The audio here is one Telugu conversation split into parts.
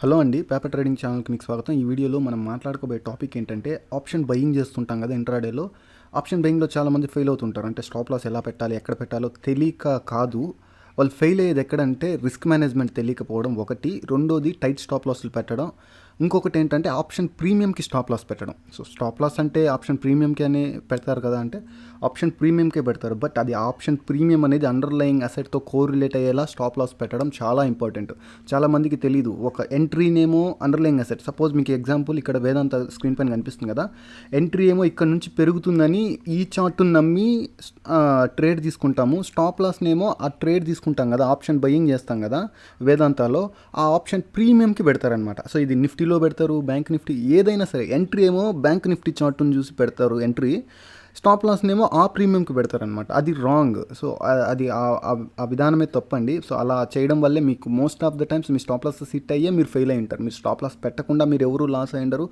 హలో అండి, పేపర్ ట్రేడింగ్ ఛానల్కి మీకు స్వాగతం. ఈ వీడియోలో మనం మాట్లాడుకోబోయే టాపిక్ ఏంటంటే ఆప్షన్ బయింగ్ చేస్తుంటాం కదా ఇంట్రాడేలో. ఆప్షన్ బయింగ్లో చాలామంది ఫెయిల్ అవుతుంటారు. అంటే స్టాప్ లాస్ ఎలా పెట్టాలి, ఎక్కడ పెట్టాలో తెలియక కాదు, వాళ్ళు ఫెయిల్ అయ్యేది ఎక్కడంటే రిస్క్ మేనేజ్మెంట్ తెలియకపోవడం ఒకటి, రెండోది టైట్ స్టాప్ లాస్లు పెట్టడం, ఇంకొకటి ఏంటంటే ఆప్షన్ ప్రీమియంకి స్టాప్ లాస్ పెట్టడం. సో స్టాప్ లాస్ అంటే ఆప్షన్ ప్రీమియంకి అని పెడతారు కదా, అంటే ఆప్షన్ ప్రీమియంకే పెడతారు, బట్ అది ఆప్షన్ ప్రీమియం అనేది అండర్లయింగ్ అసెట్తో కోరిలేట్ అయ్యేలా స్టాప్ లాస్ పెట్టడం చాలా ఇంపార్టెంట్. చాలామందికి తెలియదు. ఒక ఎంట్రీనేమో అండర్లయింగ్ అసెట్, సపోజ్ మీకు ఎగ్జాంపుల్ ఇక్కడ వేదాంత స్క్రీన్ పైన కనిపిస్తుంది కదా, ఎంట్రీ ఏమో ఇక్కడ నుంచి పెరుగుతుందని ఈ చార్ట్ను నమ్మి ట్రేడ్ తీసుకుంటాము, స్టాప్ లాస్నేమో ఆ ట్రేడ్ తీసుకుంటాం కదా, ఆప్షన్ బయింగ్ చేస్తాం కదా వేదాంతాలో, ఆ ఆప్షన్ ప్రీమియంకి పెడతారనమాట. సో ఇది నిఫ్టీలో పెడతారు, బ్యాంక్ నిఫ్టీ ఏదైనా సరే, ఎంట్రీ ఏమో బ్యాంక్ నిఫ్టీ చార్ట్ను చూసి పెడతారు ఎంట్రీ, స్టాప్ లాస్నేమో ఆ ప్రీమియంకి పెడతారనమాట. అది రాంగ్. సో అది ఆ విధానమే తప్పండి. సో అలా చేయడం వల్లే మీకు మోస్ట్ ఆఫ్ ద టైమ్స్ మీ స్టాప్ లాస్ హిట్ అయ్యే మీరు ఫెయిల్ అయి ఉంటారు. మీరు స్టాప్ లాస్ పెట్టకుండా మీరు ఎవరు లాస్ అయ్యిండరు.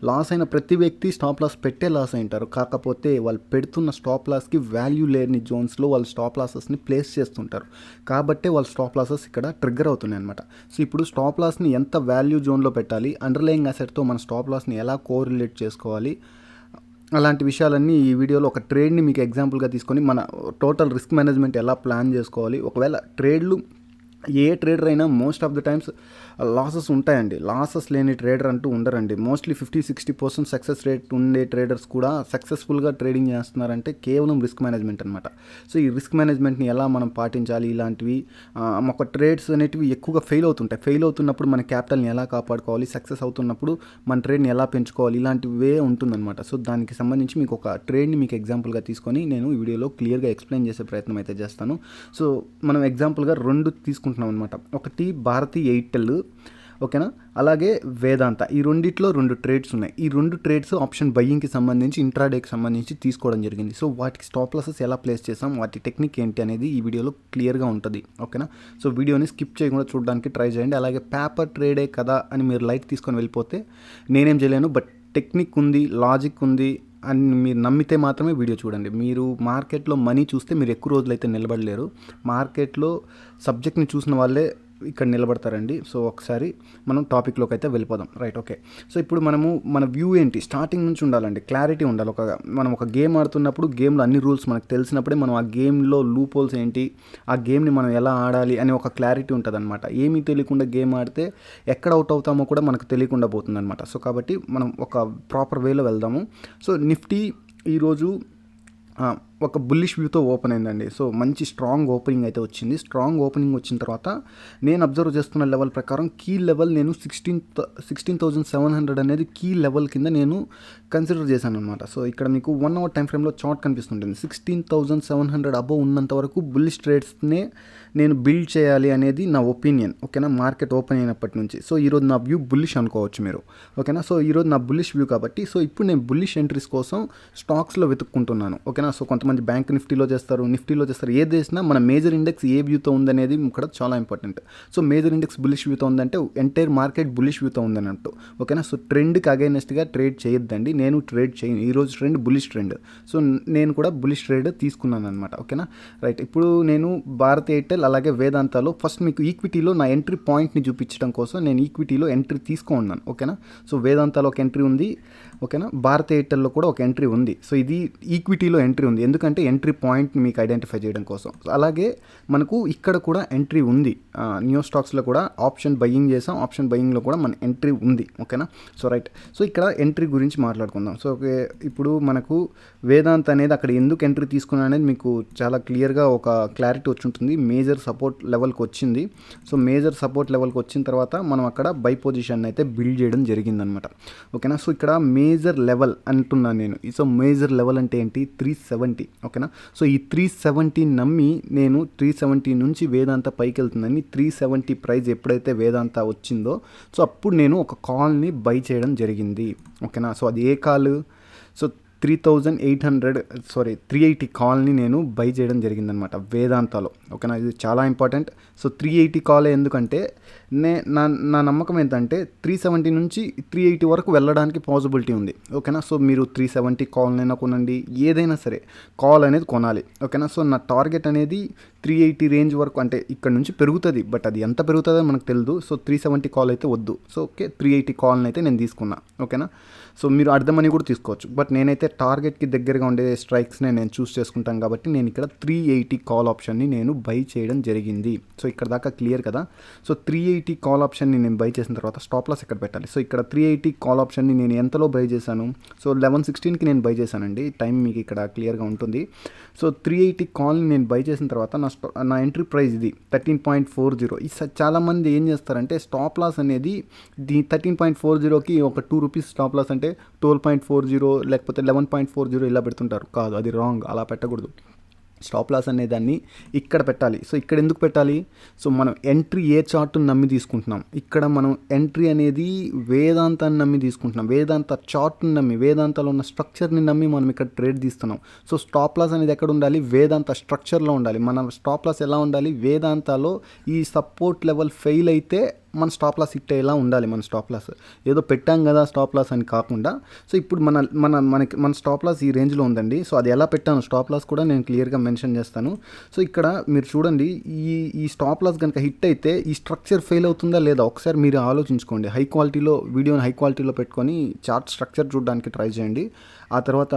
లాస్ అయిన ప్రతి వ్యక్తి స్టాప్ లాస్ పెట్టే లాస్ అయ్యింటారు. కాకపోతే వాళ్ళు పెడుతున్న స్టాప్ లాస్కి వాల్యూ లేని జోన్స్లో వాళ్ళు స్టాప్ లాసెస్ని ప్లేస్ చేస్తుంటారు. కాబట్టే వాళ్ళ స్టాప్ లాసెస్ ఇక్కడ ట్రిగ్గర్ అవుతున్నాయి అనమాట. సో ఇప్పుడు స్టాప్ లాస్ని ఎంత వాల్యూ జోన్లో పెట్టాలి, అండర్లయింగ్ అసెట్తో మన స్టాప్ లాస్ని ఎలా కోరిలేట్ చేసుకోవాలి, అలాంటి విషయాలన్నీ ఈ వీడియోలో ఒక ట్రేడ్ని మీకు ఎగ్జాంపుల్గా తీసుకొని మన టోటల్ రిస్క్ మేనేజ్మెంట్ ఎలా ప్లాన్ చేసుకోవాలి. ఒకవేళ ట్రేడ్లు ఏ ట్రేడర్ అయినా most of the times losses ఉంటాయండి. లాసెస్ లేని ట్రేడర్ అంటూ ఉండరండి. మోస్ట్లీ 50-60% సక్సెస్ రేట్ ఉండే ట్రేడర్స్ కూడా సక్సెస్ఫుల్గా ట్రేడింగ్ చేస్తున్నారంటే కేవలం రిస్క్ మేనేజ్మెంట్ అనమాట. సో ఈ రిస్క్ మేనేజ్మెంట్ని ఎలా మనం పాటించాలి, ఇలాంటివి ఒక ట్రేడ్స్ అనేటివి ఎక్కువగా ఫెయిల్ అవుతుంటాయి. ఫెయిల్ అవుతున్నప్పుడు మన క్యాపిటల్ని ఎలా కాపాడుకోవాలి, సక్సెస్ అవుతున్నప్పుడు మన ట్రేడ్ని ఎలా పెంచుకోవాలి, ఇలాంటివే ఉంటుందన్నమాట. సో దానికి సంబంధించి మీకు ఒక ట్రేడ్ని మీకు ఎగ్జాంపుల్గా తీసుకొని నేను ఈ వీడియోలో క్లియర్గా ఎక్స్ప్లెయిన్ చేసే ప్రయత్నం అయితే చేస్తాను. సో మనం ఎగ్జాంపుల్గా రెండు తీసుకుంటున్నాం అనమాట. ఒకటి భారతీ ఎయిర్టెల్, ఓకేనా, అలాగే వేదాంత. ఈ రెండిట్లో రెండు ట్రేడ్స్ ఉన్నాయి. ఈ రెండు ట్రేడ్స్ ఆప్షన్ బయ్యింగ్కి సంబంధించి, ఇంట్రాడేకి సంబంధించి తీసుకోవడం జరిగింది. సో వాటికి స్టాప్ లాసెస్ ఎలా ప్లేస్ చేసాం, వాటి టెక్నిక్ ఏంటి అనేది ఈ వీడియోలో క్లియర్గా ఉంటుంది, ఓకేనా. సో వీడియోని స్కిప్ చేయకుండా చూడడానికి ట్రై చేయండి. అలాగే పేపర్ ట్రేడే కదా అని మీరు లైట్ తీసుకొని వెళ్ళిపోతే నేనేం చేయలేను, బట్ టెక్నిక్ ఉంది, లాజిక్ ఉంది అని మీరు నమ్మితే మాత్రమే వీడియో చూడండి. మీరు మార్కెట్లో మనీ చూస్తే మీరు ఎక్కువ రోజులైతే నిలబడలేరు. మార్కెట్లో సబ్జెక్ట్ని చూసిన వాళ్ళే ఇక్కడ నిలబడతారండి. సో ఒకసారి మనం టాపిక్లోకి అయితే వెళ్ళిపోదాం. Right, okay. సో ఇప్పుడు మన వ్యూ ఏంటి, స్టార్టింగ్ నుంచి ఉండాలండి, క్లారిటీ ఉండాలి. మనం ఒక గేమ్ ఆడుతున్నప్పుడు గేమ్లో అన్ని రూల్స్ మనకు తెలిసినప్పుడే మనం ఆ గేమ్లో లూప్ హోల్స్ ఏంటి, ఆ గేమ్ని మనం ఎలా ఆడాలి అని ఒక క్లారిటీ ఉంటుంది అనమాట. ఏమీ తెలియకుండా గేమ్ ఆడితే ఎక్కడ అవుట్ అవుతామో కూడా మనకు తెలియకుండా పోతుంది అనమాట. సో కాబట్టి మనం ఒక ప్రాపర్ వేలో వెళ్దాము. సో నిఫ్టీ ఈరోజు ఒక బుల్లిష్ వ్యూతో ఓపెన్ అయిందండి. సో మంచి స్ట్రాంగ్ ఓపెనింగ్ అయితే వచ్చింది. స్ట్రాంగ్ ఓపెనింగ్ వచ్చిన తర్వాత నేను అబ్జర్వ్ చేస్తున్న లెవెల్ ప్రకారం కీ లెవెల్ నేను 16,700 అనేది కీ లెవెల్ కింద నేను కన్సిడర్ చేశాను అనమాట. సో ఇక్కడ మీకు 1 అవర్ టైం ఫ్రేమ్లో చార్ట్ కనిపిస్తుంటుంది. 16,700 అబోవ్ ఉన్నంత వరకు బుల్లిష్ ట్రేడ్స్నే నేను బిల్డ్ చేయాలి అనేది నా ఒపీనియన్, ఓకేనా, మార్కెట్ ఓపెన్ అయినప్పటి నుంచి. సో ఈరోజు నా వ్యూ బుల్లిష్ అనుకోవచ్చు మీరు, ఓకేనా. సో ఈరోజు నా బుల్లిష్ వ్యూ కాబట్టి సో ఇప్పుడు నేను బుల్లిష్ ఎంట్రీస్ కోసం స్టాక్స్లో వెతుక్కుంటున్నాను, ఓకేనా. సో కొంతమంది బ్యాంక్ నిఫ్టీలో చేస్తారు, ఏది చేసినా మన మేజర్ ఇండెక్స్ ఏ వ్యూతో ఉందనేది ఇక్కడ చాలా important. So major index bullish వ్యూతో ఉందంటే ఎంటైర్ మార్కెట్ బుల్లిష్ వ్యూతో ఉందన్నట్టు, ఓకేనా. సో ట్రెండ్కి అగైనెస్ట్గా ట్రేడ్ చేయొద్దండి. నేను ట్రేడ్ చేయను. ఈరోజు ట్రెండ్ బుల్లిష్ ట్రెండ్, సో నేను కూడా బుల్లిష్ ట్రేడ్ తీసుకున్నాను అనమాట, ఓకేనా. రైట్, ఇప్పుడు నేను భారత్ ఎయిర్టెల్ అలాగే వేదాంతాలో ఫస్ట్ మీకు ఈక్విటీలో నా ఎంట్రీ పాయింట్ని చూపించడం కోసం నేను ఈక్విటీలో ఎంట్రీ తీసుకున్నాను, ఓకేనా. సో వేదాంతాలో ఒక ఎంట్రీ ఉంది, ఓకేనా. భారత్ ఎయిర్టెల్లో కూడా ఒక ఎంట్రీ ఉంది. సో ఇది ఈక్విటీలో ఎంట్రీ ఉంది, ఎందుకంటే ఎంట్రీ పాయింట్ని మీకు ఐడెంటిఫై చేయడం కోసం. అలాగే మనకు ఇక్కడ కూడా ఎంట్రీ ఉంది. న్యూ స్టాక్స్లో కూడా ఆప్షన్ బయ్యింగ్ చేసాం, ఆప్షన్ బయ్యింగ్లో కూడా మన ఎంట్రీ ఉంది, ఓకేనా. సో రైట్, సో ఇక్కడ ఎంట్రీ గురించి మాట్లాడుకుందాం. సో ఓకే, ఇప్పుడు మనకు వేదాంత్ అనేది అక్కడ ఎందుకు ఎంట్రీ తీసుకున్నా అనేది మీకు చాలా క్లియర్గా ఒక క్లారిటీ వచ్చి ఉంటుంది. మేజర్ సపోర్ట్ లెవెల్కి వచ్చింది. సో మేజర్ సపోర్ట్ లెవెల్కి వచ్చిన తర్వాత మనం అక్కడ బై పొజిషన్ అయితే బిల్డ్ చేయడం జరిగిందనమాట, ఓకేనా. సో ఇక్కడ మేజర్ లెవెల్ అంటున్నాను నేను. సో మేజర్ లెవెల్ అంటే ఏంటి, 370, ఓకేనా. సో ఈ 370 నమ్మి నేను 370 నుంచి వేదాంత పైకి వెళ్తుందని 370 ప్రైస్ ఎప్పుడైతే వేదాంత వచ్చిందో సో అప్పుడు నేను ఒక కాల్ని బై చేయడం జరిగింది, ఓకేనా. సో అది ఏ కాల్, సో 380 కాల్ని నేను బై చేయడం జరిగిందనమాట వేదాంతాలో, ఓకేనా. ఇది చాలా ఇంపార్టెంట్. సో 380 కాల్ ఎందుకంటే నా నా నమ్మకం ఏంటంటే 370 నుంచి 380 వరకు వెళ్ళడానికి పాసిబిలిటీ ఉంది. ఓకేనా. సో మీరు 370 కాల్నైనా కొనండి, ఏదైనా సరే కాల్ అనేది కొనాలి. ఓకేనా. సో నా టార్గెట్ అనేది 380 రేంజ్ వరకు, అంటే ఇక్కడ నుంచి పెరుగుతుంది, బట్ అది ఎంత పెరుగుతుందో మనకు తెలియదు. సో 370 కాల్ అయితే వద్దు. సో ఓకే, 380 కాల్ని అయితే నేను తీసుకున్నా. ఓకేనా. సో మీరు అర్థమని కూడా తీసుకోవచ్చు, బట్ నేనైతే టార్గెట్కి దగ్గరగా ఉండే స్ట్రైక్స్నే నేను చూస్ చేసుకుంటాను కాబట్టి నేను ఇక్కడ 380 కాల్ ఆప్షన్ని నేను బై చేయడం జరిగింది. సో ఇక్కడ దాకా క్లియర్ కదా. సో 380 కాల్ ఆప్షన్ని నేను బై చేసిన తర్వాత స్టాప్ లాస్ ఎక్కడ పెట్టాలి. సో ఇక్కడ 380 కాల్ ఆప్షన్ని నేను ఎంతలో బై చేశాను, సో 11:16కి నేను బై చేశానండి. టైం మీకు ఇక్కడ క్లియర్గా ఉంటుంది. సో 380 కాల్ని నేను బై చేసిన తర్వాత నా ఎంట్రీ ప్రైస్ ఇది 13.40. ఈ చాలామంది ఏం చేస్తారంటే స్టాప్ లాస్ అనేది 13.40కి ఒక 2 రూపీస్ స్టాప్ లాస్ అంటే 12.40 లేకపోతే 11.40 ఇలా పెడుతుంటారు. కాదు, అది రాంగ్, అలా పెట్టకూడదు. స్టాప్ లాస్ అనే దాన్ని ఇక్కడ పెట్టాలి. సో ఇక్కడ ఎందుకు పెట్టాలి, సో మనం ఎంట్రీ ఏ చార్ట్ని నమ్మి తీసుకుంటున్నాం. ఇక్కడ మనం ఎంట్రీ అనేది వేదాంతాన్ని నమ్మి తీసుకుంటున్నాం, వేదాంత చార్ట్ని నమ్మి, వేదాంతలో ఉన్న స్ట్రక్చర్ని నమ్మి మనం ఇక్కడ ట్రేడ్ తీస్తున్నాం. సో స్టాప్ లాస్ అనేది ఎక్కడ ఉండాలి, వేదాంత స్ట్రక్చర్లో ఉండాలి. మన స్టాప్ లాస్ ఎలా ఉండాలి, వేదాంతలో ఈ సపోర్ట్ లెవెల్ ఫెయిల్ అయితే మన స్టాప్ లాస్ హిట్ అయ్యేలా ఉండాలి. మన స్టాప్ లాస్ ఏదో పెట్టాం కదా స్టాప్ లాస్ అని కాకుండా, సో ఇప్పుడు మన స్టాప్ లాస్ ఈ రేంజ్లో ఉందండి. సో అది ఎలా పెట్టాను స్టాప్ లాస్ కూడా నేను క్లియర్గా మెన్షన్ చేస్తాను. సో ఇక్కడ మీరు చూడండి, ఈ స్టాప్ లాస్ కనుక హిట్ అయితే ఈ స్ట్రక్చర్ ఫెయిల్ అవుతుందా లేదా ఒకసారి మీరు ఆలోచించుకోండి. వీడియోని హై క్వాలిటీలో పెట్టుకొని చార్ట్ స్ట్రక్చర్ చూడడానికి ట్రై చేయండి. ఆ తర్వాత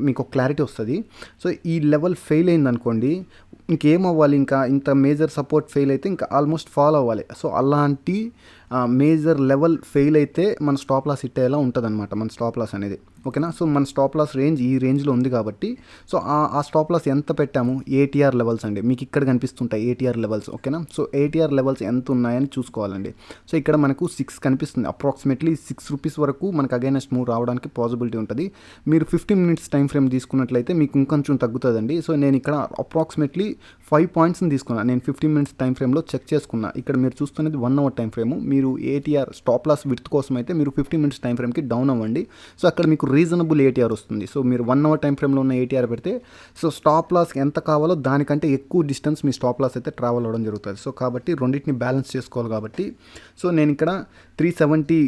మీకు క్లారిటీ వస్తుంది. సో ఈ లెవెల్ ఫెయిల్ అయింది అనుకోండి, ఇంకేం అవ్వాలి, ఇంకా ఇంత మేజర్ సపోర్ట్ ఫెయిల్ అయితే ఇంకా ఆల్మోస్ట్ ఫాలో అవ్వాలి. సో అలాంటి మేజర్ లెవెల్ ఫెయిల్ అయితే మన స్టాప్ లాస్ హిట్ అయ్యేలా ఉంటుంది అనమాట మన స్టాప్ లాస్ అనేది. ఓకేనా. సో మన స్టాప్ లాస్ రేంజ్ ఈ రేంజ్లో ఉంది కాబట్టి, సో ఆ స్టాప్ లాస్ ఎంత పెట్టాము, ఏటీఆర్ లెవెల్స్ అండి, మీకు ఇక్కడ కనిపిస్తుంటాయి ఏటీఆర్ లెవెల్స్. ఓకేనా. సో ఏటీఆర్ లెవెల్స్ ఎంత ఉన్నాయని చూసుకోవాలండి. సో ఇక్కడ మనకు 6 కనిపిస్తుంది, అప్రాక్సిమేట్లీ 6 రూపీస్ వరకు మనకు అగైనెస్ట్ మూవ్ రావడానికి పాసిబిలిటీ ఉంటుంది. మీరు 15 మినిట్స్ టైం ఫ్రేమ్ తీసుకున్నట్లయితే మీకు ఇంకొంచెం తగ్గుతుందండి. సో నేను ఇక్కడ అప్రాక్సిమేట్లీ 5 పాయింట్స్ని తీసుకున్నాను. నేను 15 మినిట్స్ టైం ఫ్రేమ్లో చెక్ చేసుకున్నా. ఇక్కడ మీరు చూస్తున్నది 1 అవర్ టైం ఫ్రేమ్. మీరు ఏటీఆర్ స్టాప్ లాస్ విడ్త్ కోసం అయితే మీరు 15 మినిట్స్ టైం ఫ్రేమ్కి డౌన్ అవ్వండి. సో అక్కడ మీకు రీజనబుల్ ఏటీఆర్ వస్తుంది. సో మీరు 1 అవర్ టైం ఫ్రేమ్లో ఉన్న ఏటీఆర్ పెడితే, సో స్టాప్ లాస్ ఎంత కావాలో దానికంటే ఎక్కువ డిస్టెన్స్ మీ స్టాప్ లాస్ అయితే ట్రావెల్ అవ్వడం జరుగుతుంది. సో కాబట్టి రెండింటిని బ్యాలెన్స్ చేసుకోవాలి కాబట్టి, సో నేను ఇక్కడ 370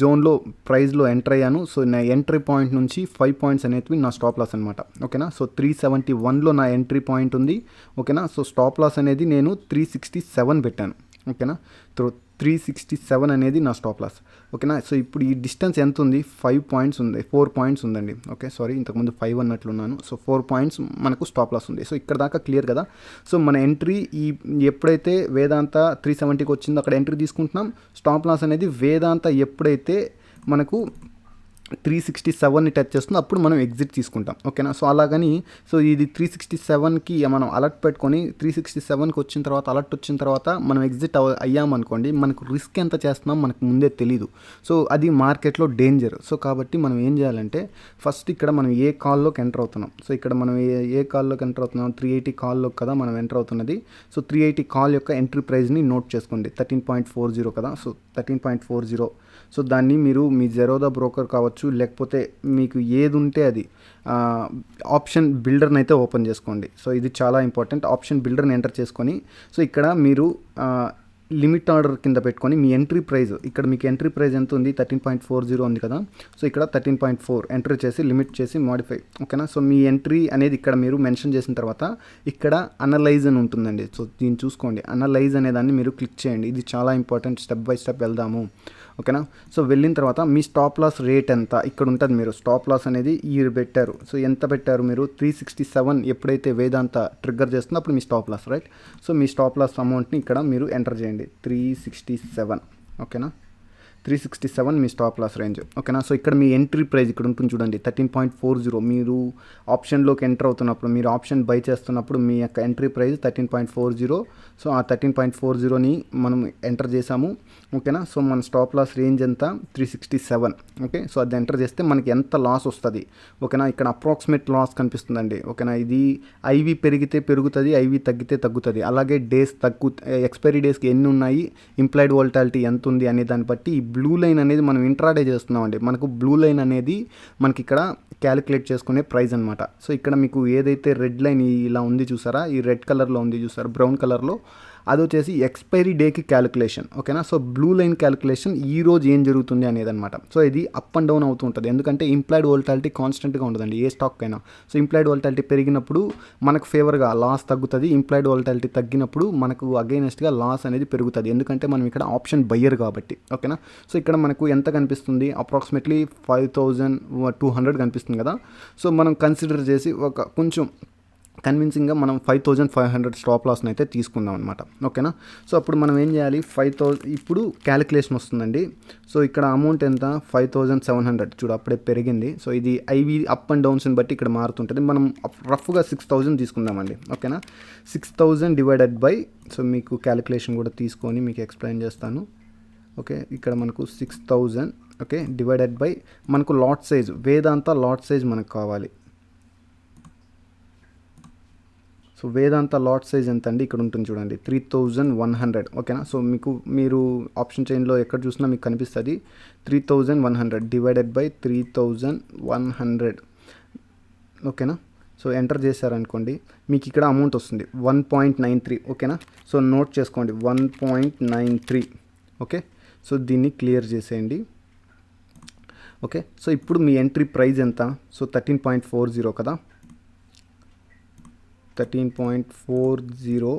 జోన్లో ప్రైస్లో ఎంటర్ అయ్యాను. సో నా ఎంట్రీ పాయింట్ నుంచి 5 పాయింట్స్ అనేవి నా స్టాప్ లాస్ అనమాట. ఓకేనా. సో 371లో నా ఎంట్రీ పాయింట్ ఉంది. ఓకేనా. సో స్టాప్ లాస్ అనేది నేను 367 పెట్టాను. ఓకేనా. 367 అనేది నా స్టాప్ లాస్. ఓకేనా. సో ఇప్పుడు ఈ డిస్టెన్స్ ఎంత ఉంది, 5 పాయింట్స్ ఉంది, 4 పాయింట్స్ ఉందండి. ఓకే, సారీ, ఇంతకుముందు 5 అన్నట్లున్నాను. సో 4 పాయింట్స్ మనకు స్టాప్ లాస్ ఉంది. సో ఇక్కడ దాకా క్లియర్ కదా. సో మన ఎంట్రీ ఎప్పుడైతే వేదాంత 370కి వచ్చిందో అక్కడ ఎంట్రీ తీసుకుంటున్నాం. స్టాప్ లాస్ అనేది వేదాంత ఎప్పుడైతే మనకు 367ని టచ్ చేస్తుందో అప్పుడు మనం ఎగ్జిట్ తీసుకుంటాం. ఓకేనా. సో అలాగని సో ఇది 367కి మనం అలర్ట్ పెట్టుకొని 367కి వచ్చిన తర్వాత అలర్ట్ వచ్చిన తర్వాత మనం ఎగ్జిట్ అయ్యామనుకోండి, మనకు రిస్క్ ఎంత చేస్తున్నాం మనకు ముందే తెలీదు. సో అది మార్కెట్లో డేంజర్. సో కాబట్టి మనం ఏం చేయాలంటే ఫస్ట్ ఇక్కడ మనం ఏ కాల్లోకి ఎంటర్ అవుతున్నాం. సో ఇక్కడ మనం ఏ కాల్లోకి ఎంటర్ అవుతున్నాం, 380 కాల్లోకి కదా మనం ఎంటర్ అవుతున్నది. సో 380 కాల్ యొక్క ఎంట్రీ ప్రైస్ని నోట్ చేసుకోండి. 13.40 కదా. సో 13.40. సో దాన్ని మీరు మీ జెరోదా బ్రోకర్ కావచ్చు, లేకపోతే మీకు ఏది ఉంటే అది ఆప్షన్ బిల్డర్ని అయితే ఓపెన్ చేసుకోండి. సో ఇది చాలా ఇంపార్టెంట్. ఆప్షన్ బిల్డర్ని ఎంటర్ చేసుకొని, సో ఇక్కడ మీరు లిమిట్ ఆర్డర్ కింద పెట్టుకొని మీ ఎంట్రీ ప్రైస్, ఇక్కడ మీకు ఎంట్రీ ప్రైస్ ఎంత ఉంది, 13.40 ఉంది కదా. సో ఇక్కడ 13.4 ఎంట్రీ చేసి లిమిట్ చేసి మాడిఫై. ఓకేనా. సో మీ ఎంట్రీ అనేది ఇక్కడ మీరు మెన్షన్ చేసిన తర్వాత ఇక్కడ అనలైజ్ అని ఉంటుందండి. సో దీన్ని చూసుకోండి. అనలైజ్ అనే దాన్ని మీరు క్లిక్ చేయండి. ఇది చాలా ఇంపార్టెంట్. స్టెప్ బై స్టెప్ వెళ్దాము. ఓకేనా. సో వెళ్ళిన తర్వాత మీ స్టాప్ లాస్ రేట్ ఎంత ఇక్కడ ఉంటుంది. మీరు స్టాప్ లాస్ అనేది ఈ పెట్టారు. సో ఎంత పెట్టారు మీరు, 367 ఎప్పుడైతే వేదాంత ట్రిగ్గర్ చేస్తుందో అప్పుడు మీ స్టాప్ లాస్, రైట్. సో మీ స్టాప్ లాస్ అమౌంట్ని ఇక్కడ మీరు ఎంటర్ చేయండి, 367. ఓకేనా. 367 మీ స్టాప్ లాస్ రేంజ్. ఓకేనా. సో ఇక్కడ మీ ఎంట్రీ ప్రైస్ ఇక్కడ ఉంటుంది చూడండి, 13.40. మీరు ఆప్షన్లోకి ఎంటర్ అవుతున్నప్పుడు, మీరు ఆప్షన్ బై చేస్తున్నప్పుడు మీ యొక్క ఎంట్రీ ప్రైస్ 13.40. సో ఆ 13.40ని మనం ఎంటర్ చేసాము. ఓకేనా. సో మన స్టాప్ లాస్ రేంజ్ ఎంత, 367. ఓకే. సో అది ఎంటర్ చేస్తే మనకి ఎంత లాస్ వస్తుంది. ఓకేనా. ఇక్కడ అప్రాక్సిమేట్ లాస్ కనిపిస్తుందండి. ఓకేనా. ఇది ఐవి పెరిగితే పెరుగుతుంది, ఐవి తగ్గితే తగ్గుతుంది. అలాగే డేస్ ఎక్స్పైరీ డేస్కి ఎన్ని ఉన్నాయి, ఇంప్లాయిడ్ వోల్టాలిటీ ఎంత ఉంది అనే దాన్ని బట్టి ఈ బ్లూ లైన్ అనేది మనం ఇంట్రాడే చేస్తున్నామండి. మనకు బ్లూ లైన్ అనేది మనకి ఇక్కడ క్యాలిక్యులేట్ చేసుకునే ప్రైస్ అనమాట. సో ఇక్కడ మీకు ఏదైతే రెడ్ లైన్ ఇలా ఉంది చూసారా, ఈ రెడ్ కలర్లో ఉంది చూసారా, బ్రౌన్ కలర్లో, అది వచ్చేసి ఎక్స్పైరీ డేకి క్యాలిక్యులేషన్, ఓకేనా. సో బ్లూ లైన్ క్యాలిక్యులేషన్ ఈ రోజు ఏం జరుగుతుంది అనేది అనమాట. సో ఇది అప్ అండ్ డౌన్ అవుతూ ఉంటుంది, ఎందుకంటే ఇంప్లాయిడ్ వోల్టాలిటీ కాన్స్టెంట్గా ఉండదండి ఏ స్టాక్ అయినా. సో ఇంప్లాయిడ్ వోల్టాలిటీ పెరిగినప్పుడు మనకు ఫేవర్గా లాస్ తగ్గుతుంది, ఇంప్లాయిడ్ వోల్టాలిటీ తగ్గినప్పుడు మనకు అగైనెస్ట్గా లాస్ అనేది పెరుగుతుంది, ఎందుకంటే మనం ఇక్కడ ఆప్షన్ బయ్యర్ కాబట్టి, ఓకేనా. సో ఇక్కడ మనకు ఎంత కనిపిస్తుంది, అప్రాక్సిమేట్లీ 5200 కనిపిస్తుంది కదా. సో మనం కన్సిడర్ చేసి ఒక కొంచెం కన్విన్సింగ్గా మనం 5500 స్టాప్ లాస్ని అయితే తీసుకుందాం అనమాట, ఓకేనా. సో అప్పుడు మనం ఏం చేయాలి, 5000 ఇప్పుడు క్యాలిక్యులేషన్ వస్తుందండి. సో ఇక్కడ అమౌంట్ ఎంత, 5700 చూడు అప్పుడే పెరిగింది. సో ఇది ఐవి అప్ అండ్ డౌన్స్ని బట్టి ఇక్కడ మారుతుంటుంది. మనం రఫ్గా 6000 తీసుకుందామండి, ఓకేనా. 6000 డివైడెడ్ బై, సో మీకు క్యాలిక్యులేషన్ కూడా తీసుకొని మీకు ఎక్స్ప్లెయిన్ చేస్తాను. ఓకే, ఇక్కడ మనకు 6000, ఓకే, డివైడెడ్ బై మనకు లాట్ సైజ్, వేదాంత లాట్ సైజ్ మనకు కావాలి. సో వేదాంత లాట్ సైజ్ ఎంత అండి, ఇక్కడ ఉంటుంది చూడండి 3100, ఓకేనా. సో మీరు ఆప్షన్ చైన్లో ఎక్కడ చూసినా మీకు కనిపిస్తుంది 3100 డివైడెడ్ బై 3100, ఓకేనా. సో ఎంటర్ చేశారనుకోండి మీకు ఇక్కడ అమౌంట్ వస్తుంది 1.93, ఓకేనా. సో నోట్ చేసుకోండి 1.93, ఓకే. సో దీన్ని క్లియర్ చేసేయండి, ఓకే. సో ఇప్పుడు మీ ఎంట్రీ ప్రైస్ ఎంత, సో 13.40 కదా, 13.40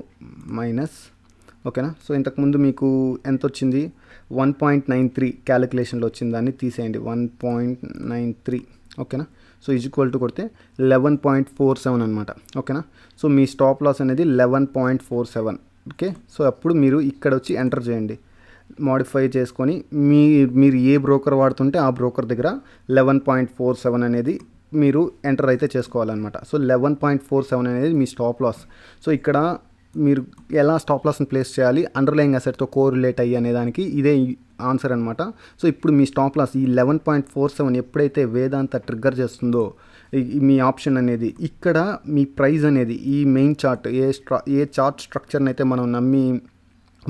మైనస్, ఓకేనా. సో ఇంతకుముందు మీకు ఎంత వచ్చింది, 1.93 క్యాలిక్యులేషన్లో వచ్చింది, దాన్ని తీసేయండి 1.93, ఓకేనా. సో ఈక్వల్ టు కొడితే 11.47 అనమాట, ఓకేనా. సో మీ స్టాప్ లాస్ అనేది 11.47, ఓకే. సో అప్పుడు మీరు ఇక్కడ వచ్చి ఎంటర్ చేయండి, మోడిఫై చేసుకొని మీరు ఏ బ్రోకర్ వాడుతుంటే ఆ బ్రోకర్ దగ్గర 11.47 అనేది మీరు ఎంటర్ అయితే చేసుకోవాలన్నమాట. సో 11.47 అనేది మీ స్టాప్ లాస్. సో ఇక్కడ మీరు ఎలా స్టాప్ లాస్ని ప్లేస్ చేయాలి, అండర్లయింగ్ అసెట్తో కోరిలేట్ అయ్యి అనేదానికి ఇదే ఆన్సర్ అనమాట. సో ఇప్పుడు మీ స్టాప్ లాస్ ఈ 11.47 ఎప్పుడైతే వేదాంత ట్రిగ్గర్ చేస్తుందో మీ ఆప్షన్ అనేది, ఇక్కడ మీ ప్రైస్ అనేది ఈ మెయిన్ చార్ట్ ఏ చార్ట్ స్ట్రక్చర్ని అయితే మనం నమ్మి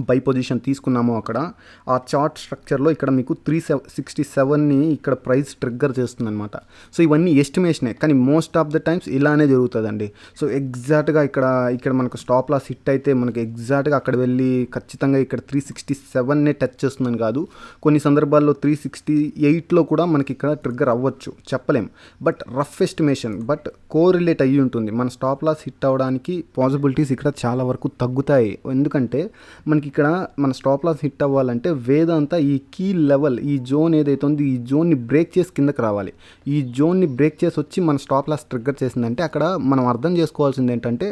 బై పొజిషన్ తీసుకున్నామో అక్కడ ఆ చార్ట్ స్ట్రక్చర్లో ఇక్కడ మీకు 367ని ఇక్కడ ప్రైస్ ట్రిగ్గర్ చేస్తుంది అనమాట. సో ఇవన్నీ ఎస్టిమేషనే, కానీ మోస్ట్ ఆఫ్ ద టైమ్స్ ఇలానే జరుగుతుందండి. సో ఎగ్జాక్ట్గా ఇక్కడ మనకు స్టాప్ లాస్ హిట్ అయితే మనకు ఎగ్జాక్ట్గా అక్కడ వెళ్ళి ఖచ్చితంగా ఇక్కడ 367నే టచ్ చేస్తుందని కాదు, కొన్ని సందర్భాల్లో 368లో కూడా మనకి ఇక్కడ ట్రిగ్గర్ అవ్వచ్చు, చెప్పలేం. But rough estimation, but correlate అయ్యి ఉంటుంది. మన స్టాప్ లాస్ హిట్ అవ్వడానికి పాసిబిలిటీస్ ఇక్కడ చాలా వరకు తగ్గుతాయి, ఎందుకంటే మనకి ఇక్కడ మన స్టాప్ లాస్ హిట్ అవ్వాలంటే వేదాంత ఈ కీ లెవెల్, ఈ జోన్ ఏదైతే ఉంది ఈ జోన్ని బ్రేక్ చేసి కిందకి రావాలి. ఈ జోన్ని బ్రేక్ చేసి వచ్చి మన స్టాప్ లాస్ ట్రిగ్గర్ చేసిందంటే అక్కడ మనం అర్థం చేసుకోవాల్సింది ఏంటంటే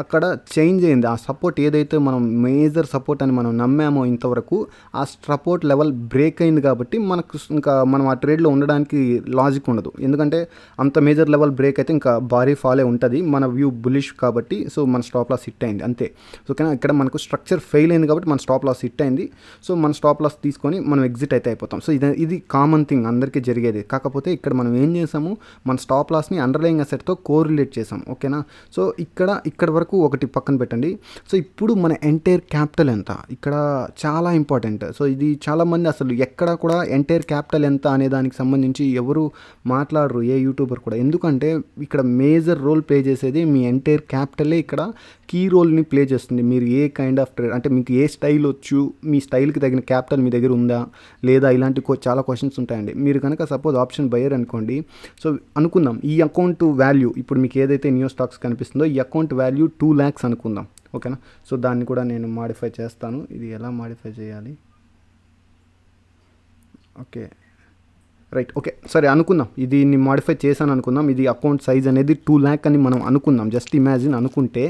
అక్కడ చేంజ్ అయింది. ఆ సపోర్ట్ ఏదైతే మనం మేజర్ సపోర్ట్ అని మనం నమ్మామో ఇంతవరకు, ఆ సపోర్ట్ లెవెల్ బ్రేక్ అయింది కాబట్టి మనకు ఇంకా మనం ఆ ట్రేడ్లో ఉండడానికి లాజిక్ ఉండదు, ఎందుకంటే అంత మేజర్ లెవెల్ బ్రేక్ అయితే ఇంకా భారీ ఫాలే ఉంటుంది, మన వ్యూ బులిష్ కాబట్టి. సో మన స్టాప్ లాస్ హిట్ అయింది అంతే. సో కానీ ఇక్కడ మనకు స్ట్రక్చర్ ఫెయిల్ అయింది కాబట్టి మన స్టాప్ లాస్ హిట్ అయింది. సో మన స్టాప్ లాస్ తీసుకొని మనం ఎగ్జిట్ అయితే అయిపోతాం. సో ఇది కామన్ థింగ్, అందరికీ జరిగేది. కాకపోతే ఇక్కడ మనం ఏం చేసాము, మన స్టాప్ లాస్ని అండర్లయింగ్ అసెట్తో కోరిలేట్ చేసాం, ఓకేనా. సో ఇక్కడ వరకు ఒకటి పక్కన పెట్టండి. సో ఇప్పుడు మన ఎంటైర్ క్యాపిటల్ ఎంత, ఇక్కడ చాలా ఇంపార్టెంట్. సో ఇది చాలామంది అసలు ఎక్కడ కూడా ఎంటైర్ క్యాపిటల్ ఎంత అనే దానికి సంబంధించి ఎవరు మాట్లాడరు, ఏ యూట్యూబర్ కూడా, ఎందుకంటే ఇక్కడ మేజర్ రోల్ ప్లే చేసేది మీ ఎంటైర్ క్యాపిటలే ఇక్కడ కీ రోల్ని ప్లే చేస్తుంది. మీరు ఏ కైండ్ ఆఫ్ ట్రేడ్ అంటే మీకు ఏ స్టైల్ వచ్చు, మీ స్టైల్కి తగిన క్యాపిటల్ మీ దగ్గర ఉందా లేదా, ఇలాంటి చాలా క్వశ్చన్స్ ఉంటాయండి. మీరు కనుక సపోజ్ ఆప్షన్ బయర్ అనుకోండి, సో అనుకుందాం ఈ అకౌంట్ వాల్యూ ఇప్పుడు మీకు ఏదైతే న్యూ స్టాక్స్ కనిపిస్తుందో ఈ అకౌంట్ వాల్యూ 2 lakhs అనుకుందాం, ఓకేనా. సో దాన్ని కూడా నేను మాడిఫై చేస్తాను. ఇది ఎలా మాడిఫై చేయాలి, ఓకే రైట్, ఓకే సరే అనుకుందాం, ఇది మాడిఫై చేశాను అనుకుందాం. ఇది అకౌంట్ సైజ్ అనేది 2 lakh అని మనం అనుకుందాం, జస్ట్ ఇమాజిన్ అనుకుంటే.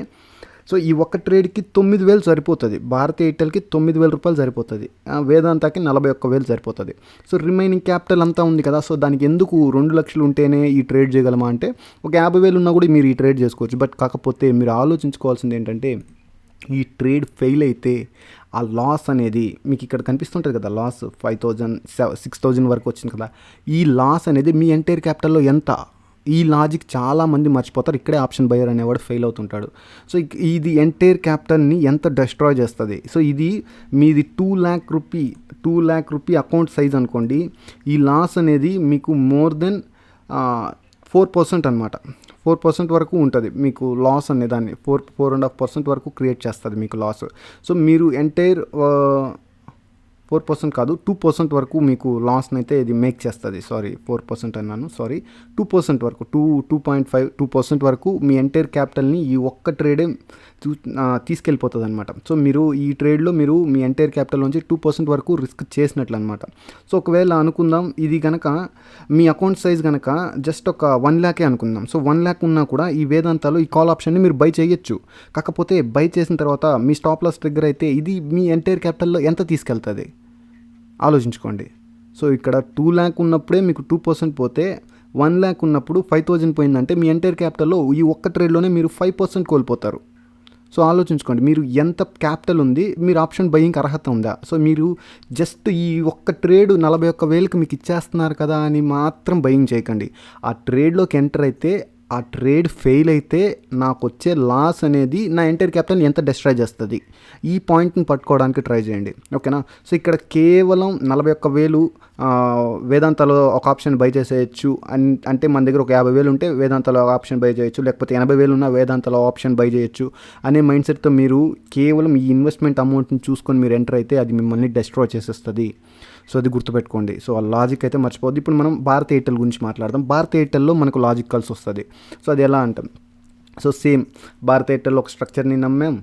సో ఈ ఒక్క ట్రేడ్కి 9,000 సరిపోతుంది, భారతీయ ఎయిర్టెల్కి 9,000 రూపాయలు సరిపోతుంది, వేదాంతకి 41,000 సరిపోతుంది. సో రిమైనింగ్ క్యాపిటల్ అంతా ఉంది కదా, సో దానికి ఎందుకు 2 లక్షలు ఉంటేనే ఈ ట్రేడ్ చేయగలమా అంటే ఒక 50,000 ఉన్నా కూడా మీరు ఈ ట్రేడ్ చేసుకోవచ్చు. బట్ కాకపోతే మీరు ఆలోచించుకోవాల్సింది ఏంటంటే ఈ ట్రేడ్ ఫెయిల్ అయితే ఆ లాస్ అనేది మీకు ఇక్కడ కనిపిస్తుంటుంది కదా, లాస్ 5,000 6,000 వరకు వచ్చింది కదా, ఈ లాస్ అనేది మీ ఎంటైర్ క్యాపిటల్లో ఎంత, ఈ లాజిక్ చాలామంది మర్చిపోతారు. ఇక్కడే ఆప్షన్ బయర్ అనేవాడు ఫెయిల్ అవుతుంటాడు. సో ఇది ఎంటైర్ క్యాపిటల్ని ఎంత డిస్ట్రాయ్ చేస్తుంది. సో ఇది మీది 2 lakh రూపీ అకౌంట్ సైజ్ అనుకోండి, ఈ లాస్ అనేది మీకు మోర్ దెన్ 4% అనమాట. 4% వరకు ఉంటుంది మీకు లాస్ అనేదాన్ని 4.5% వరకు క్రియేట్ చేస్తుంది మీకు లాస్. సో మీరు ఎంటైర్ 4% కాదు 2% వరకు మీకు లాస్ని అయితే ఇది మేక్ చేస్తుంది. సారీ 4% అన్నాను, సారీ 2% వరకు 2.5% వరకు మీ ఎంటైర్ క్యాపిటల్ని ఈ ఒక్క ట్రేడే తీసుకెళ్ళిపోతుంది అనమాట. సో మీరు ఈ ట్రేడ్లో మీరు మీ ఎంటైర్ క్యాపిటల్ నుంచి 2% వరకు రిస్క్ చేసినట్లు అనమాట. సో ఒకవేళ అనుకుందాం ఇది కనుక మీ అకౌంట్ సైజ్ కనుక జస్ట్ ఒక 1 lakh అనుకుందాం. సో 1 lakh ఉన్నా కూడా ఈ వేదాంతాలో ఈ కాల్ ఆప్షన్ని మీరు బై చేయొచ్చు. కాకపోతే బై చేసిన తర్వాత మీ స్టాప్ లాస్ ట్రిగ్గర్ అయితే ఇది మీ ఎంటైర్ క్యాపిటల్లో ఎంత తీసుకెళ్తుంది ఆలోచించుకోండి. సో ఇక్కడ 2 lakh ఉన్నప్పుడే మీకు 2% పోతే 1 lakh ఉన్నప్పుడు 5,000 పోయిందంటే మీ ఎంటైర్ క్యాపిటల్లో ఈ ఒక్క ట్రేడ్లోనే మీరు 5% కోల్పోతారు. సో ఆలోచించుకోండి మీరు ఎంత క్యాపిటల్ ఉంది, మీరు ఆప్షన్ బయింగ్ అర్హత ఉందా. సో మీరు జస్ట్ ఈ ఒక్క ట్రేడ్ 41,000కి మీకు ఇచ్చేస్తున్నారు కదా అని మాత్రం బయింగ్ చేయకండి. ఆ ట్రేడ్లోకి ఎంటర్ అయితే ఆ ట్రేడ్ ఫెయిల్ అయితే నాకు వచ్చే లాస్ అనేది నా ఎంటైర్ క్యాపిటల్ని ఎంత డిస్ట్రాయ్ చేస్తుంది, ఈ పాయింట్ని పట్టుకోవడానికి ట్రై చేయండి. ఓకేనా. సో ఇక్కడ కేవలం 41,000 వేదాంతాలో ఒక ఆప్షన్ బై చేసేయచ్చు అంటే మన దగ్గర ఒక 50,000 ఉంటే వేదాంతాలో ఒక ఆప్షన్ బై చేయొచ్చు, లేకపోతే 80,000 ఉన్న వేదాంతాలో ఆప్షన్ బై చేయొచ్చు అనే మైండ్ సెట్తో మీరు కేవలం ఈ ఇన్వెస్ట్మెంట్ అమౌంట్ని చూసుకొని మీరు ఎంటర్ అయితే అది మిమ్మల్ని డిస్ట్రాయ్ చేసేస్తుంది. సో అది గుర్తుపెట్టుకోండి. సో ఆ లాజిక్ అయితే మర్చిపోద్ది. ఇప్పుడు మనం భారత్ ఎయిర్టెల్ గురించి మాట్లాడదాం. భారత్ ఎయిర్టెల్లో మనకు లాజిక్ కలిసి వస్తుంది. సో అది ఎలా అంటాం, సో సేమ్ భారత్ ఎయిర్టెల్లో ఒక స్ట్రక్చర్ని నమ్మాం.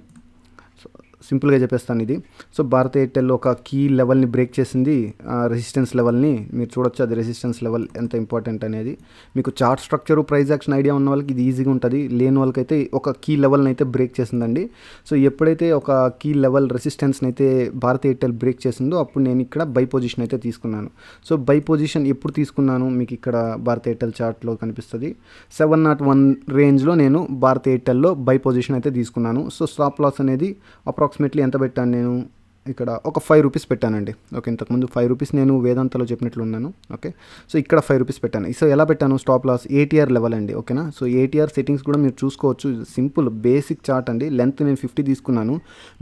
సింపుల్గా చెప్పేస్తాను ఇది. సో భారత్ ఎయిర్టెల్లో ఒక కీ లెవెల్ని బ్రేక్ చేసింది, రెసిస్టెన్స్ లెవెల్ని మీరు చూడొచ్చు. అది రెసిస్టెన్స్ లెవెల్ ఎంత ఇంపార్టెంట్ అనేది మీకు chart structure price action idea ఉన్న వాళ్ళకి ఇది ఈజీగా ఉంటుంది. లేని వాళ్ళకైతే ఒక కీ లెవెల్ని అయితే బ్రేక్ చేసిందండి. సో ఎప్పుడైతే ఒక కీ లెవెల్ రెసిస్టెన్స్ని అయితే భారత్ ఎయిర్టెల్ బ్రేక్ చేసిందో అప్పుడు నేను ఇక్కడ బై పొజిషన్ అయితే తీసుకున్నాను. సో బై పొజిషన్ ఎప్పుడు తీసుకున్నాను మీకు ఇక్కడ భారత్ ఎయిర్టెల్ చార్ట్లో కనిపిస్తుంది. 701 రేంజ్లో నేను భారత్ ఎయిర్టెల్లో బై పొజిషన్ అయితే తీసుకున్నాను. సో స్టాప్ లాస్ అనేది అప్రాక్సిమేట్లీ ఎంత పెట్టాను నేను ఇక్కడ ఒక 5 రూపీస్ పెట్టానండి. ఓకే, ఇంతకుముందు 5 రూపీస్ నేను వేదాంతలో చెప్పినట్లు ఉన్నాను. ఓకే, సో ఇక్కడ 5 రూపీస్ పెట్టాను. సో ఎలా పెట్టాను, స్టాప్ లాస్ ఏటీఆర్ లెవెల్ అండి. ఓకేనా. సో ఏటీఆర్ సెట్టింగ్స్ కూడా మీరు చూసుకోవచ్చు. సింపుల్ బేసిక్ చార్ట్ అండి. లెంత్ నేను 50 తీసుకున్నాను,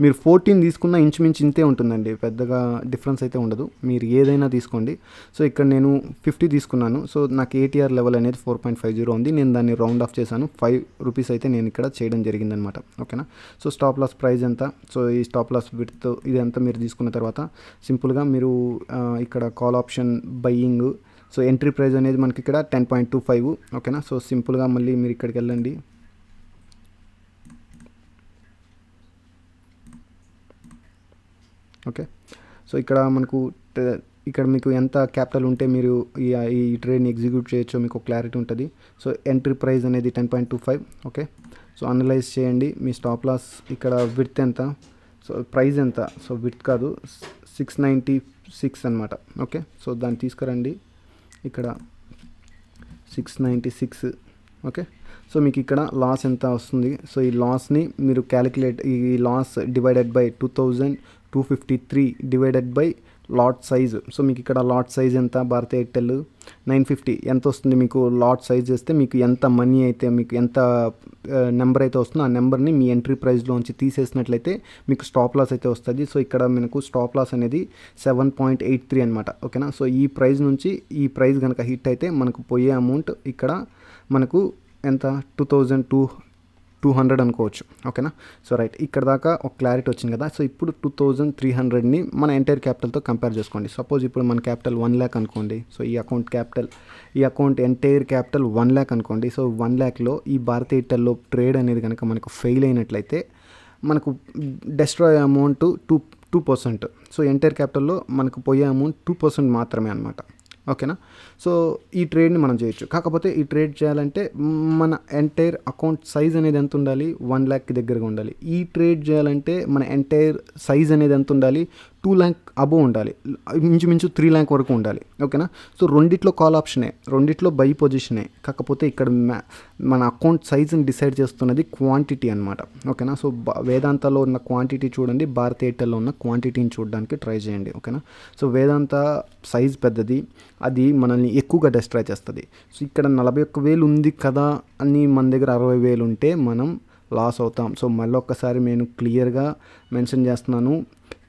మీరు 14 తీసుకున్న ఇంచుమించు ఇంతే ఉంటుందండి, పెద్దగా డిఫరెన్స్ అయితే ఉండదు. మీరు ఏదైనా తీసుకోండి. సో ఇక్కడ నేను 50 తీసుకున్నాను. సో నాకు ఏటీఆర్ లెవెల్ అనేది 4.50 ఉంది. నేను దాన్ని రౌండ్ ఆఫ్ చేశాను. 5 రూపీస్ అయితే నేను ఇక్కడ చేయడం జరిగిందనమాట. ఓకేనా. సో స్టాప్ లాస్ ప్రైస్ ఎంత, సో ఈ స్టాప్ లాస్ విడ్త్ ఇది ఎంత మీరు తీసుకున్న తర్వాత సింపుల్గా మీరు ఇక్కడ call option buying, so entry price అనేది మనకి ఇక్కడ 10.25. ఓకేనా. సో సింపుల్గా మళ్ళీ మీరు ఇక్కడికి వెళ్ళండి. ఓకే, సో ఇక్కడ మనకు ఇక్కడ మీకు ఎంత క్యాపిటల్ ఉంటే మీరు ఈ ట్రేడ్ని ఎగ్జిక్యూట్ చేయొచ్చో మీకు క్లారిటీ ఉంటుంది. సో ఎంట్రీ ప్రైస్ అనేది 10.25. ఓకే, సో అనలైజ్ చేయండి. మీ స్టాప్ లాస్ ఇక్కడ విడ్త్ ఎంత, సో ప్రైస్ ఎంత, సో విడ్త్ కాదు 696 అనమాట. ఓకే, సో దాన్ని తీసుకురండి ఇక్కడ 696. ఓకే, సో మీకు ఇక్కడ లాస్ ఎంత వస్తుంది, సో ఈ లాస్ని మీరు క్యాలిక్యులేట్, ఈ loss divided by 2253 divided by lot size. So మీకు ఇక్కడ లాట్ సైజ్ ఎంత, భారత్ ఎయిర్టెల్ 950 ఎంత వస్తుంది మీకు లాట్ సైజ్ చేస్తే మీకు ఎంత మనీ అయితే మీకు ఎంత నెంబర్ అయితే వస్తుందో ఆ నెంబర్ని మీ ఎంట్రీ ప్రైస్లోంచి తీసేసినట్లయితే మీకు స్టాప్ లాస్ అయితే వస్తుంది. సో ఇక్కడ మనకు స్టాప్ లాస్ అనేది 7.83 అనమాట. ఓకేనా. సో ఈ ప్రైస్ నుంచి ఈ ప్రైస్ కనుక హిట్ అయితే మనకు పోయే అమౌంట్ ఇక్కడ మనకు ఎంత 2200 అనుకోవచ్చు. ఓకేనా. సో రైట్, ఇక్కడ దాకా ఒక క్లారిటీ వచ్చింది కదా. సో ఇప్పుడు 2300ని మన ఎంటైర్ క్యాపిటల్తో కంపేర్ చేసుకోండి. సపోజ్ ఇప్పుడు మన క్యాపిటల్ 1 lakh అనుకోండి. సో ఈ అకౌంట్ ఎంటైర్ క్యాపిటల్ 1 lakh అనుకోండి. సో 1 lakhలో ఈ భారత్ ఎయిర్టెల్లో ట్రేడ్ అనేది కనుక మనకు ఫెయిల్ అయినట్లయితే మనకు డెస్ట్రాయ్ అమౌంట్ 2%. సో ఎంటైర్ క్యాపిటల్లో మనకు పోయే అమౌంట్ 2% మాత్రమే అనమాట. ఓకేనా. సో ఈ ట్రేడ్ని మనం చేయొచ్చు. కాకపోతే ఈ ట్రేడ్ చేయాలంటే మన ఎంటైర్ అకౌంట్ సైజ్ అనేది ఎంత ఉండాలి, 1 lakh దగ్గరగా ఉండాలి. ఈ ట్రేడ్ చేయాలంటే మన ఎంటైర్ సైజ్ అనేది ఎంత ఉండాలి, 2 lakh అబోవ్ ఉండాలి, ఇంచుమించు 3 lakh వరకు ఉండాలి. ఓకేనా. సో రెండిట్లో కాల్ ఆప్షనే, రెండిట్లో బై పొజిషనే. కాకపోతే ఇక్కడ మన అకౌంట్ సైజ్ని డిసైడ్ చేస్తున్నది క్వాంటిటీ అనమాట. ఓకేనా. సో వేదాంతలో ఉన్న క్వాంటిటీ చూడండి, భారత్ ఎయిర్టెల్లో ఉన్న క్వాంటిటీని చూడడానికి ట్రై చేయండి. ఓకేనా. సో వేదాంత సైజ్ పెద్దది, అది మనల్ని ఎక్కువగా డిస్ట్రాయ్ చేస్తుంది. సో ఇక్కడ 41,000 ఉంది కదా అని మన దగ్గర 60,000 ఉంటే మనం లాస్ అవుతాం. సో మళ్ళీ ఒక్కసారి నేను క్లియర్గా మెన్షన్ చేస్తున్నాను,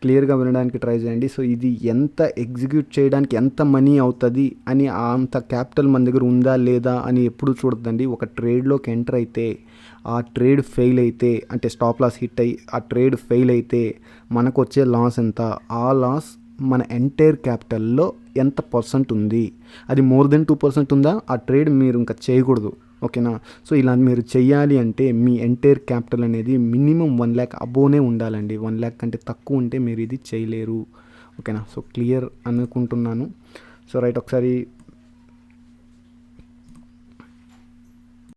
క్లియర్గా వినడానికి ట్రై చేయండి. సో ఇది ఎంత ఎగ్జిక్యూట్ చేయడానికి ఎంత మనీ అవుతుంది అని, అంత క్యాపిటల్ మన దగ్గర ఉందా లేదా అని ఎప్పుడు చూడొద్దండి. ఒక ట్రేడ్లోకి ఎంటర్ అయితే ఆ ట్రేడ్ ఫెయిల్ అయితే, అంటే స్టాప్ లాస్ హిట్ అయ్యి ఆ ట్రేడ్ ఫెయిల్ అయితే మనకు వచ్చే లాస్ ఎంత, ఆ లాస్ మన ఎంటైర్ క్యాపిటల్లో ఎంత పర్సెంట్ ఉంది, అది మోర్ దెన్ 2% ఉందా, ఆ ట్రేడ్ మీరు ఇంకా చేయకూడదు. ఓకేనా. సో ఇలా మీరు చెయ్యాలి అంటే మీ ఎంటైర్ క్యాపిటల్ అనేది మినిమం 1 lakh అబోనే ఉండాలండి. 1 lakh కంటే తక్కువ ఉంటే మీరు ఇది చేయలేరు. ఓకేనా. సో క్లియర్ అనుకుంటున్నాను. సో రైట్, ఒకసారి